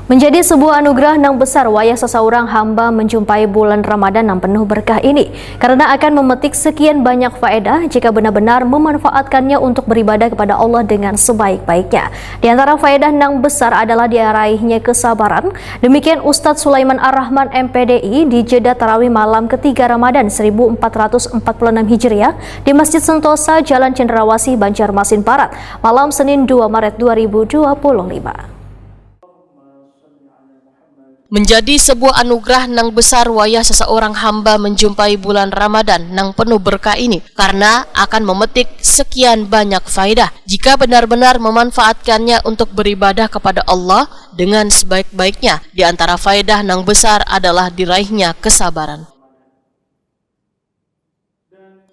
Menjadi sebuah anugerah yang besar wayah seseorang hamba menjumpai bulan Ramadan yang penuh berkah ini, karena akan memetik sekian banyak faedah jika benar-benar memanfaatkannya untuk beribadah kepada Allah dengan sebaik-baiknya. Di antara faedah yang besar adalah diraihnya kesabaran. Demikian Ustadz Sulaiman Ar-Rahman MPDI di jeda tarawih malam ketiga Ramadan 1446 Hijriah di Masjid Sentosa Jalan Cendrawasih, Banjarmasin Barat, malam Senin 2 Maret 2025. Menjadi sebuah anugerah nang besar wayah seseorang hamba menjumpai bulan Ramadan nang penuh berkah ini, karena akan memetik sekian banyak faedah jika benar-benar memanfaatkannya untuk beribadah kepada Allah dengan sebaik-baiknya. Di antara faedah nang besar adalah diraihnya kesabaran.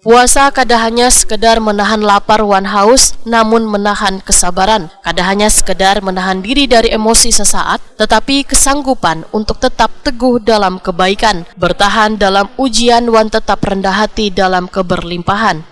Puasa kada hanya sekedar menahan lapar wan haus, namun menahan kesabaran. Kada hanya sekedar menahan diri dari emosi sesaat, tetapi kesanggupan untuk tetap teguh dalam kebaikan, bertahan dalam ujian wan tetap rendah hati dalam keberlimpahan.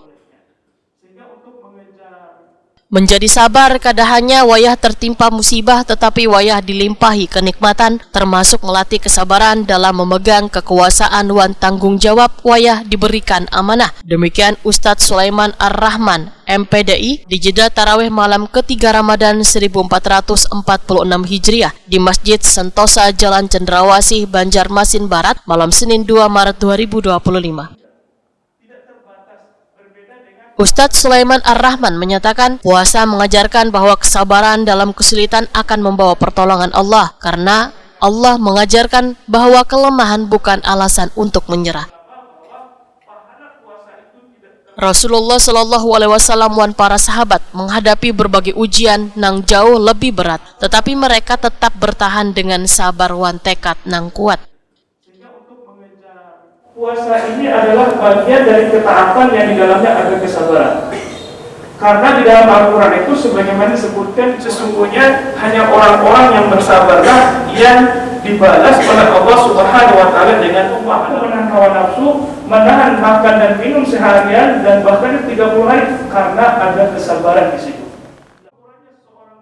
Menjadi sabar kada hanya wayah tertimpa musibah, tetapi wayah dilimpahi kenikmatan, termasuk melatih kesabaran dalam memegang kekuasaan wan tanggung jawab wayah diberikan amanah. Demikian Ustadz Sulaiman Ar-Rahman MPDI di jeda tarawih malam ketiga Ramadan 1446 Hijriah di Masjid Sentosa Jalan Cendrawasih, Banjarmasin Barat, malam Senin 2 Maret 2025. Ustadz Sulaiman Ar-Rahman menyatakan puasa mengajarkan bahwa kesabaran dalam kesulitan akan membawa pertolongan Allah, karena Allah mengajarkan bahwa kelemahan bukan alasan untuk menyerah. Rasulullah Shallallahu Alaihi Wasallam dan para sahabat menghadapi berbagai ujian nang jauh lebih berat, tetapi mereka tetap bertahan dengan sabar wan tekad nang kuat. Puasa ini adalah bagian dari ketaatan yang di dalamnya ada kesabaran. Karena di dalam Al-Quran itu sebagaimana disebutkan, sesungguhnya hanya orang-orang yang bersabarlah yang dibalas oleh Allah Subhanahu wa Ta'ala dengan upah. Menahan hawa nafsu, menahan makan dan minum seharian, dan bahkan 30 hari, karena ada kesabaran di situ.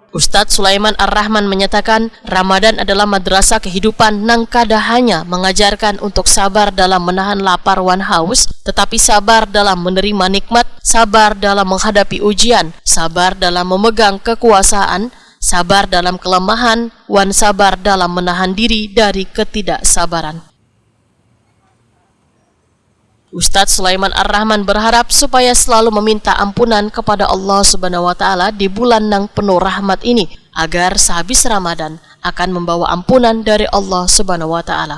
Ustadz Sulaiman Ar-Rahman menyatakan Ramadan adalah madrasah kehidupan nang kada hanya mengajarkan untuk sabar dalam menahan lapar wan haus, tetapi sabar dalam menerima nikmat, sabar dalam menghadapi ujian, sabar dalam memegang kekuasaan, sabar dalam kelemahan, wan sabar dalam menahan diri dari ketidaksabaran. Ustadz Sulaiman Ar-Rahman berharap supaya selalu meminta ampunan kepada Allah Subhanahu wa Ta'ala di bulan nang penuh rahmat ini, agar sehabis Ramadan akan membawa ampunan dari Allah Subhanahu wa Ta'ala.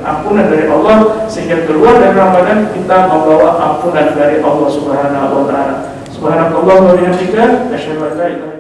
Ampunan dari Allah, sehingga keluar dari Ramadan kita membawa ampunan dari Allah Subhanahu wa Ta'ala. Subhanallah wa bihamdika, asyhadu an la ilaha